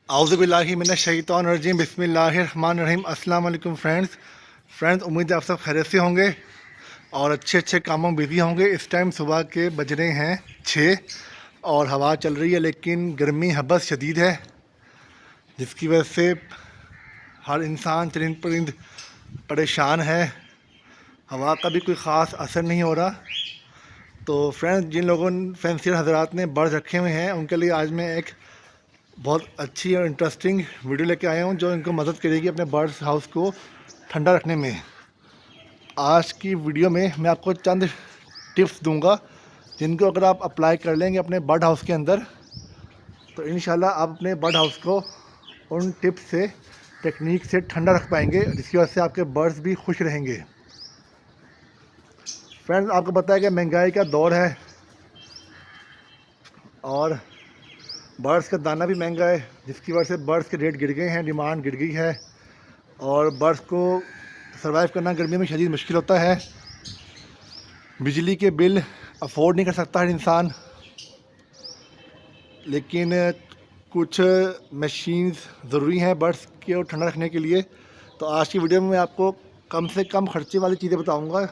आउज़ुबिल्लाहि मिनश्शैतानिर्रजीम बिस्मिल्लाहिर्रहमानिर्रहीम। अस्सलाम वालेकुम फ्रेंड्स, उम्मीद है आप सब खैरियत से होंगे और अच्छे अच्छे कामों में बिज़ी होंगे। इस टाइम सुबह के बज रहे हैं 6 और हवा चल रही है, लेकिन गर्मी हबस शदीद है, जिसकी वजह से हर इंसान चरिंद परिंद परेशान है। हवा का भी कोई ख़ास असर नहीं हो रहा। तो फ्रेंड्स, जिन लोगों फैंसियर हजरात ने बर्ड्स रखे हुए हैं, उनके लिए आज मैं एक बहुत अच्छी और इंटरेस्टिंग वीडियो लेके आया हूँ जो इनको मदद करेगी अपने बर्ड्स हाउस को ठंडा रखने में। आज की वीडियो में मैं आपको चंद टिप्स दूंगा, जिनको अगर आप अप्लाई कर लेंगे अपने बर्ड हाउस के अंदर, तो इंशाल्लाह आप अपने बर्ड हाउस को उन टिप्स से, टेक्निक से ठंडा रख पाएंगे, जिसकी वजह से आपके बर्ड्स भी खुश रहेंगे। फ्रेंड्स, आपको पता है कि महंगाई का दौर है और बर्ड्स का दाना भी महंगा है, जिसकी वजह से बर्ड्स के रेट गिर गए हैं, डिमांड गिर गई है और बर्ड्स को सर्वाइव करना गर्मी में शदीद मुश्किल होता है। बिजली के बिल अफोर्ड नहीं कर सकता हर इंसान, लेकिन कुछ मशीन्स ज़रूरी हैं बर्ड्स को ठंडा रखने के लिए। तो आज की वीडियो में मैं आपको कम से कम खर्चे वाली चीज़ें बताऊंगा,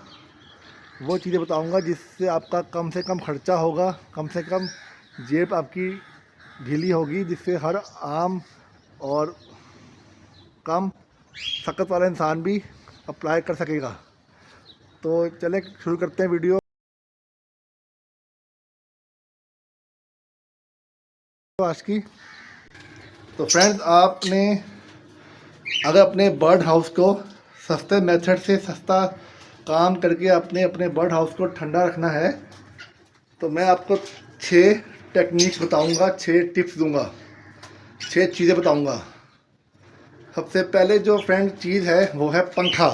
वो चीज़ें बताऊंगा जिससे आपका कम से कम खर्चा होगा, कम से कम जेब आपकी ढीली होगी, जिससे हर आम और कम सख्त वाला इंसान भी अप्लाई कर सकेगा। तो चलें शुरू करते हैं वीडियो आज की। तो फ्रेंड्स, आपने अगर अपने बर्ड हाउस को सस्ते मेथड से सस्ता काम करके अपने बर्ड हाउस को ठंडा रखना है, तो मैं आपको 6 टेक्निक्स बताऊंगा, 6 टिप्स दूंगा, 6 चीज़ें बताऊंगा। सबसे पहले जो फ्रेंड चीज़ है वो है पंखा।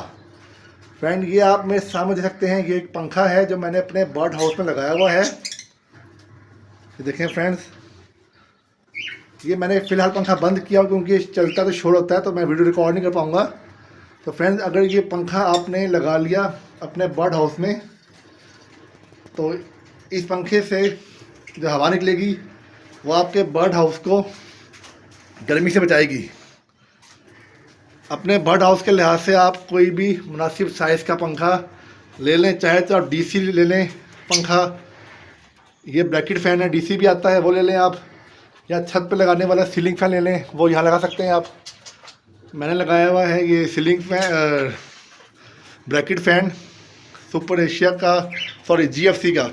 फ्रेंड, ये आप मेरे सामने देख सकते हैं, ये एक पंखा है जो मैंने अपने बर्ड हाउस में लगाया हुआ है। ये देखें फ्रेंड्स, ये मैंने फ़िलहाल पंखा बंद किया क्योंकि चलता तो शोर होता है, तो मैं वीडियो रिकॉर्ड नहीं कर पाऊँगा। तो फ्रेंड्स, अगर ये पंखा आपने लगा लिया अपने बर्ड हाउस में, तो इस पंखे से जो हवा निकलेगी वो आपके बर्ड हाउस को गर्मी से बचाएगी। अपने बर्ड हाउस के लिहाज से आप कोई भी मुनासिब साइज़ का पंखा ले लें, चाहे तो आप डीसी ले लें पंखा, ये ब्रैकेट फ़ैन है, डीसी भी आता है, वो ले लें आप, या छत पे लगाने वाला सीलिंग फ़ैन ले लें, वो यहाँ लगा सकते हैं आप। मैंने लगाया हुआ है ये ceiling fan, bracket fan super Asia का, सॉरी जीएफसी का।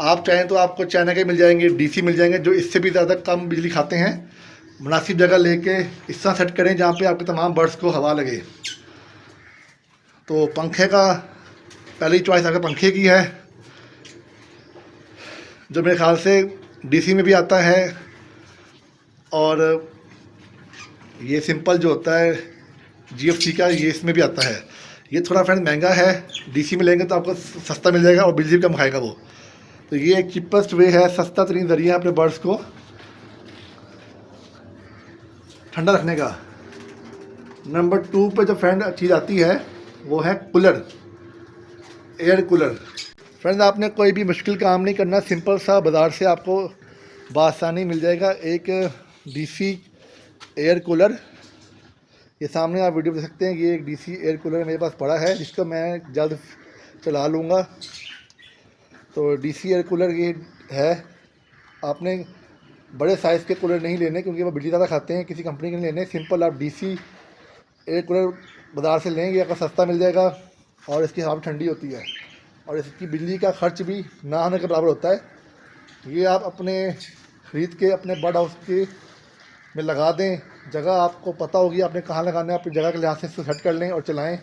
आप चाहें तो आपको चाइना के मिल जाएंगे, डीसी मिल जाएंगे, जो इससे भी ज़्यादा कम बिजली खाते हैं। मुनासिब जगह लेके इस तरह सेट करें जहाँ पे आपके तमाम बर्ड्स को हवा लगे। तो पंखे का पहली चॉइस अगर पंखे की है, जो मेरे ख्याल से डीसी में भी आता है, और ये सिंपल जो होता है जीएफसी का, ये इसमें भी आता है। ये थोड़ा फ्रेंड महंगा है, डीसी में लेंगे तो आपको सस्ता मिल जाएगा और बिजली भी कम खाएगा वो। तो ये एक चीपेस्ट वे है, सस्ता तरीन ज़रिया है अपने बर्ड्स को ठंडा रखने का। नंबर 2 पे जो फ्रेंड चीज़ आती है वो है कूलर, एयर कूलर। फ्रेंड्स, आपने कोई भी मुश्किल काम नहीं करना, सिंपल सा बाज़ार से आपको बआसानी मिल जाएगा एक डीसी एयर कूलर। ये सामने आप वीडियो देख सकते हैं, ये एक डीसी एयर कूलर मेरे पास पड़ा है, जिसको मैं जल्द चला लूँगा। तो डीसी एयर कूलर ये है। आपने बड़े साइज़ के कूलर नहीं लेने क्योंकि वो बिजली ज़्यादा खाते हैं, किसी कंपनी के नहीं लेने। सिंपल आप डीसी एयर कूलर बाज़ार से लेंगे, आपको सस्ता मिल जाएगा और इसकी हवा ठंडी होती है और इसकी बिजली का खर्च भी ना होने के बराबर होता है। ये आप अपने ख़रीद के अपने बर्ड हाउस के में लगा दें। जगह आपको पता होगी आपने कहाँ लगाना है, अपनी जगह के लिहाज से इसको सेट कर लें और चलाएं।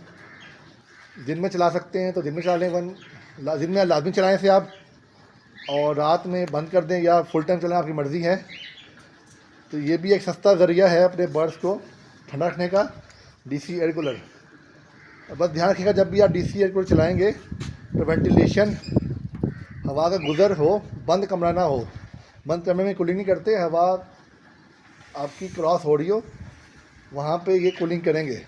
दिन में चला सकते हैं तो दिन में चला लें, दिन में लाजमी चलाएं इसे आप, और रात में बंद कर दें या फुल टाइम चलाएं, आपकी मर्ज़ी है। तो ये भी एक सस्ता ज़रिया है अपने बर्ड्स को ठंडा रखने का, डीसी एयर कूलर। बस ध्यान रखिएगा जब भी आप डीसी एयर कूलर चलाएँगे तो वेंटिलेशन, हवा का गुज़र हो, बंद कमरा ना हो। बंद कमरे में कूलिंग नहीं करते, हवा आपकी क्रॉस हो रही हो वहाँ पे ये कूलिंग करेंगे।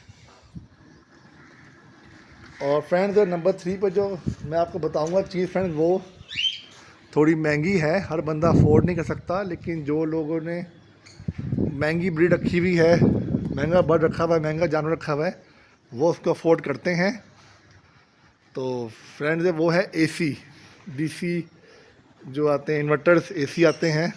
और फ्रेंड्स, नंबर 3 पर जो मैं आपको बताऊंगा चीज़ फ्रेंड्स, वो थोड़ी महंगी है, हर बंदा अफोर्ड नहीं कर सकता, लेकिन जो लोगों ने महंगी ब्रीड रखी हुई है, महंगा बर्ड रखा हुआ है, महंगा जानवर रखा हुआ है, वो उसको अफोर्ड करते हैं। तो फ्रेंड्स वो है एसी, डीसी जो आते हैं इन्वर्टर्स, एसी आते हैं।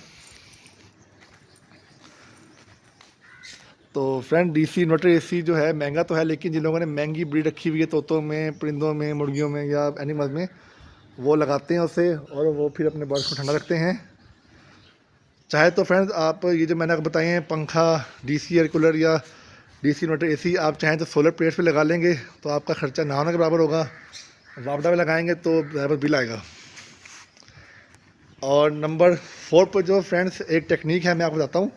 तो फ्रेंड डीसी इन्वर्टर एसी जो है महंगा तो है, लेकिन जिन लोगों ने महंगी ब्रीड रखी हुई है तोतों में, परिंदों में, मुर्गियों में या एनिमल्स में, वो लगाते हैं उसे और वो फिर अपने बर्ड्स को ठंडा रखते हैं। चाहे तो फ्रेंड्स आप ये जो मैंने आपको बताए हैं पंखा, डीसी एयर कूलर या डीसी इन्वर्टर एसी, आप चाहें तो सोलर प्लेट्स पे लगा लेंगे तो आपका खर्चा ना होने के बराबर होगा। वापडा में लगाएंगे तो बराबर बिल आएगा। और नंबर 4 पर जो फ्रेंड्स एक टेक्निक है मैं आपको बताता हूँ।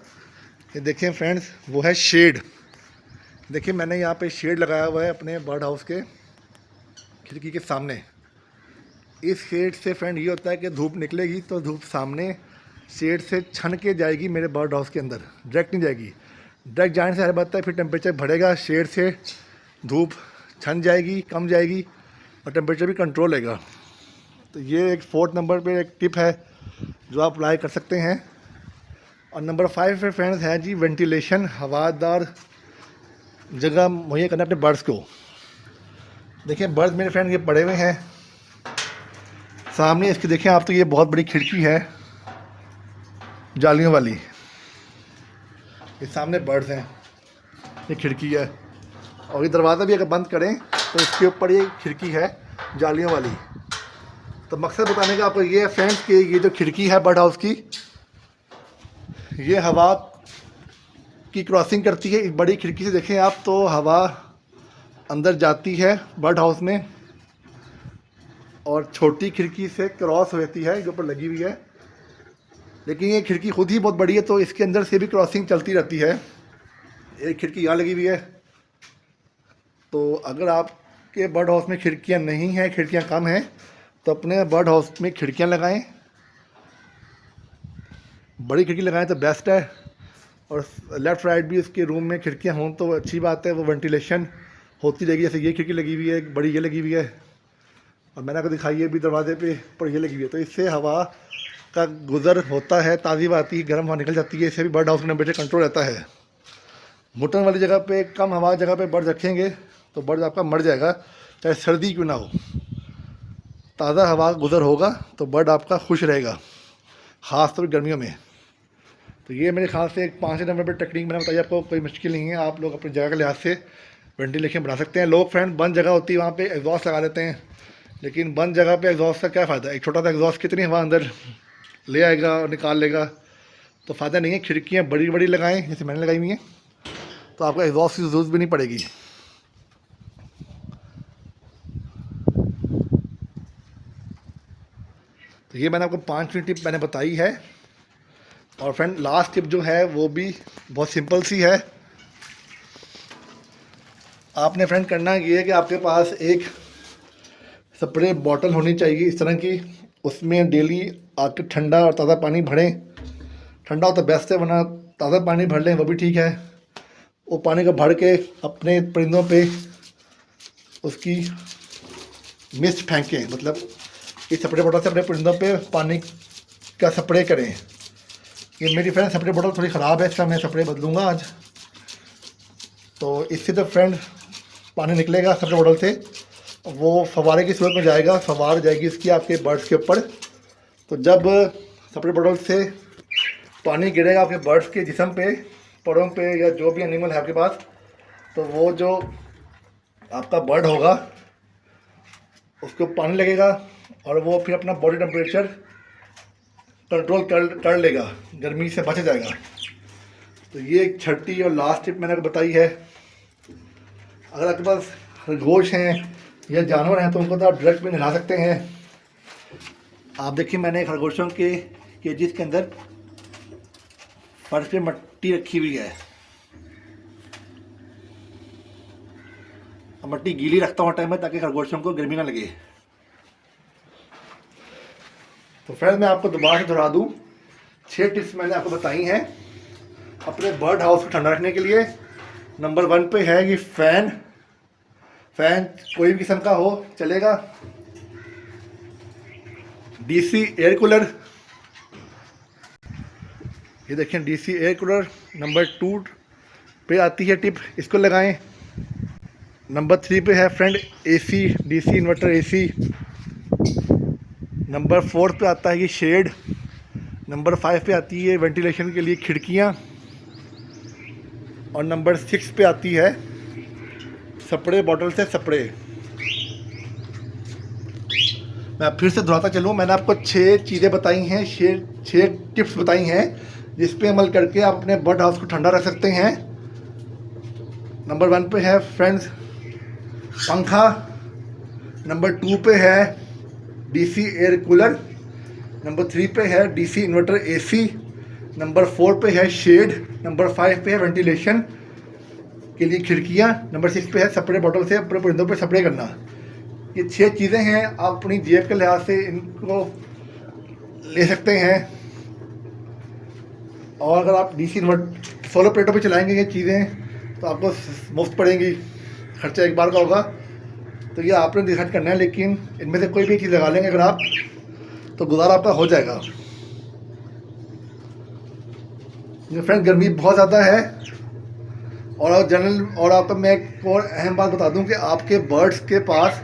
ये देखिए फ्रेंड्स, वो है शेड। देखिए मैंने यहाँ पे शेड लगाया हुआ है अपने बर्ड हाउस के खिड़की के सामने। इस शेड से फ्रेंड ये होता है कि धूप निकलेगी तो धूप सामने शेड से छन के जाएगी मेरे बर्ड हाउस के अंदर, डायरेक्ट नहीं जाएगी। डायरेक्ट जाने से हर बात है फिर टेम्परेचर बढ़ेगा, शेड से धूप छन जाएगी, कम जाएगी और टेम्परेचर भी कंट्रोल रहेगा। तो ये एक 4th नंबर पे एक टिप है जो आप अप्लाई कर सकते हैं। और नंबर 5 पे फ्रेंड्स है जी वेंटिलेशन, हवादार जगह मुहैया करना अपने बर्ड्स को। देखिए बर्ड्स मेरे फ्रेंड ये पड़े हुए हैं सामने इसके, देखें आप तो ये बहुत बड़ी खिड़की है जालियों वाली, ये सामने बर्ड्स हैं, ये खिड़की है और ये दरवाज़ा भी अगर बंद करें तो इसके ऊपर ये खिड़की है जालियों वाली। तो मकसद बताने का आपको ये है फ्रेंड्स कि ये जो खिड़की है बर्ड हाउस की, ये हवा की क्रॉसिंग करती है। एक बड़ी खिड़की से देखें आप तो हवा अंदर जाती है बर्ड हाउस में और छोटी खिड़की से क्रॉस होती है जो ऊपर लगी हुई है। लेकिन ये खिड़की खुद ही बहुत बड़ी है तो इसके अंदर से भी क्रॉसिंग चलती रहती है। एक खिड़की यहाँ लगी हुई है। तो अगर आपके बर्ड हाउस में खिड़कियाँ नहीं हैं, खिड़कियाँ कम हैं, तो अपने बर्ड हाउस में खिड़कियाँ लगाएं, बड़ी खिड़की लगाएं तो बेस्ट है। और लेफ़्ट राइट भी उसके रूम में खिड़कियाँ हों तो अच्छी बात है, वो वेंटिलेशन होती रहेगी। जैसे ये खिड़की लगी हुई है, बड़ी ये लगी हुई है और मैंने आपको दिखाई है भी दरवाजे पे पर ये लगी हुई है, तो इससे हवा का गुज़र होता है, ताज़ी हवा आती है, गर्म हवा निकल जाती है। इससे भी बर्ड हाउस का टेम्परेचर कंट्रोल रहता है। घुटन वाली जगह पे, कम हवा जगह पे बर्ड रखेंगे तो बर्ड आपका मर जाएगा, चाहे सर्दी क्यों ना हो। ताज़ा हवा गुज़र होगा तो बर्ड आपका खुश रहेगा, ख़ास तौर गर्मियों में। तो ये मेरे ख्याल से एक 5 नंबर पर टेक्निक मैंने बताई आपको, कोई मुश्किल नहीं है। आप लोग अपनी जगह के लिहाज से वेंटिलेशन बना सकते हैं। लोग फ्रेंड बंद जगह होती है वहाँ पे एग्जॉस्ट लगा देते हैं, लेकिन बंद जगह पे एग्जॉस्ट का क्या फ़ायदा। एक छोटा सा एग्जॉस्ट कितनी हवा अंदर ले आएगा और निकाल लेगा, तो फ़ायदा नहीं है। खिड़कियाँ बड़ी बड़ी लगाएं जैसे मैंने लगाई हुई हैं, तो आपको एग्जॉस्ट की ज़रूरत भी नहीं पड़ेगी। तो ये मैंने आपको 5 टिप मैंने बताई है। और फ्रेंड लास्ट टिप जो है वो भी बहुत सिंपल सी है। आपने फ्रेंड करना ये है कि आपके पास एक स्प्रे बॉटल होनी चाहिए इस तरह की, उसमें डेली आके ठंडा और ताज़ा पानी भरें। ठंडा हो तो बेस्ट है, वरना ताज़ा पानी भर लें वो भी ठीक है। वो पानी को भर के अपने परिंदों पे उसकी मिस्ट फेंकें, मतलब इस स्प्रे बॉटल से अपने परिंदों पे पानी का स्प्रे करें। ये मेरी फ्रेंड स्प्रे बॉटल थोड़ी ख़राब है, इसका मैं स्प्रे बदलूँगा आज। तो इससे तो फ्रेंड पानी निकलेगा स्प्रे बॉटल से, वो फवारे की सूरत में जाएगा, फवार जाएगी इसकी आपके बर्ड्स के ऊपर। तो जब स्प्रे बॉटल से पानी गिरेगा आपके बर्ड्स के जिस्म पे, परों पे, या जो भी एनिमल है आपके पास, तो वो जो आपका बर्ड होगा उसको पानी लगेगा और वो फिर अपना बॉडी टेम्परेचर कंट्रोल कर लेगा, गर्मी से बच जाएगा। तो ये एक छठी और लास्ट टिप मैंने आपको बताई है। अगर आपके पास खरगोश हैं या जानवर हैं तो उनको तो आप डायरेक्ट में नहला सकते हैं। आप देखिए मैंने खरगोशों के केजेस के अंदर फर्श पे मट्टी रखी हुई है, मट्टी गीली रखता हूँ टाइम में ताकि खरगोशों को गर्मी ना लगे। तो फ्रेंड्स मैं आपको दोबारा से दोहरा दूँ, 6 टिप्स मैंने आपको बताई हैं अपने बर्ड हाउस को ठंडा रखने के लिए। नंबर 1 पे है कि फ़ैन कोई भी किस्म का हो चलेगा। डीसी एयर कूलर, ये देखें DC एयर कूलर। नंबर 2 पे आती है टिप, इसको लगाएं। नंबर 3 पे है friend AC, DC inverter AC। Number 4 पे आता है ये शेड। नंबर 5 पे आती है वेंटिलेशन के लिए खिड़कियाँ। और नंबर 6 पे आती है स्प्रे बॉटल से स्प्रे। मैं फिर से दोहराता चलूँ, मैंने आपको 6 चीज़ें बताई हैं, 6 टिप्स बताई हैं जिस पे अमल करके आप अपने बर्ड हाउस को ठंडा रख सकते हैं। नंबर 1 पे है फ्रेंड्स पंखा। नंबर 2 पे है DC एयर कूलर। नंबर 3 पे है DC इन्वर्टर AC। नंबर 4 पे है शेड। नंबर 5 पे है वेंटिलेशन के लिए खिड़कियाँ। नंबर 6 पे है स्प्रे बॉटल से अपने परिंदों पे स्प्रे करना। ये 6 चीज़ें हैं, आप अपनी जेब के लिहाज से इनको ले सकते हैं। और अगर आप DC इन्वर्टर सोलर प्लेटों पे चलाएंगे ये चीज़ें तो आपको मुफ्त पड़ेंगी, खर्चा एक बार का होगा। तो ये आपने डिसाइड करना है, लेकिन इनमें से कोई भी चीज़ लगा लेंगे अगर आप, तो गुजारा आपका हो जाएगा। ये फ्रेंड गर्मी बहुत ज़्यादा है और आपको मैं एक और अहम बात बता दूं कि आपके बर्ड्स के पास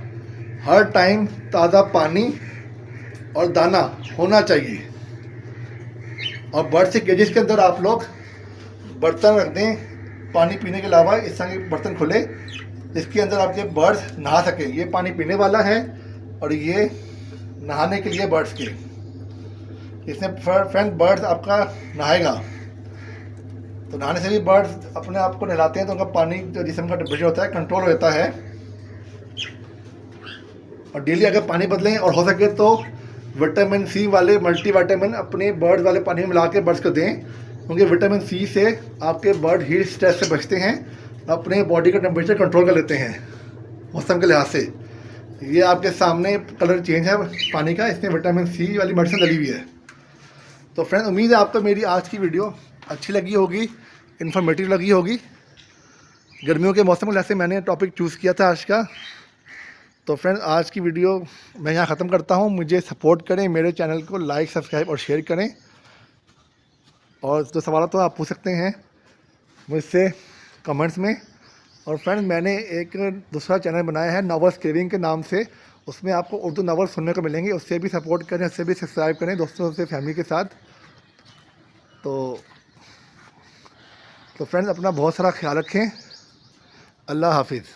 हर टाइम ताज़ा पानी और दाना होना चाहिए। और बर्ड्स के केजेस के अंदर आप लोग बर्तन रख दें पानी पीने के अलावा, इस तरह के बर्तन खुले जिसके अंदर आपके बर्ड्स नहा सकें। ये पानी पीने वाला है और ये नहाने के लिए बर्ड्स के। इसमें फ्रेंड बर्ड्स आपका नहाएगा तो नहाने से भी बर्ड्स अपने आप को नहलाते हैं तो उनका पानी जो जिस्म का टेम्परेचर होता है कंट्रोल हो जाता है। और डेली अगर पानी बदलें और हो सके तो विटामिन C वाले मल्टीविटामिन अपने बर्ड्स वाले पानी में मिला के बर्ड्स को दें, क्योंकि विटामिन C से आपके बर्ड हीट स्ट्रेस से बचते हैं, अपने बॉडी का टेम्परेचर कंट्रोल कर लेते हैं मौसम के लिहाज से। ये आपके सामने कलर चेंज है पानी का, इसमें विटामिन C वाली मेडिसिन डली हुई है। तो फ्रेंड उम्मीद है आपको मेरी आज की वीडियो अच्छी लगी होगी, इन्फॉर्मेटिव लगी होगी। गर्मियों के मौसम के लिहाज से मैंने टॉपिक चूज़ किया था आज का। तो फ्रेंड आज की वीडियो मैं यहाँ ख़त्म करता हूँ। मुझे सपोर्ट करें, मेरे चैनल को लाइक सब्सक्राइब और शेयर करें। और जो सवाल तो आप पूछ सकते हैं मुझसे कमेंट्स में। और फ्रेंड मैंने एक दूसरा चैनल बनाया है नॉवेल्स क्रेविंग के नाम से, उसमें आपको उर्दू नॉवल सुनने को मिलेंगे। उससे भी सपोर्ट करें, उससे भी सब्सक्राइब करें दोस्तों से, फैमिली के साथ। तो फ्रेंड्स अपना बहुत सारा ख्याल रखें। अल्लाह हाफिज़।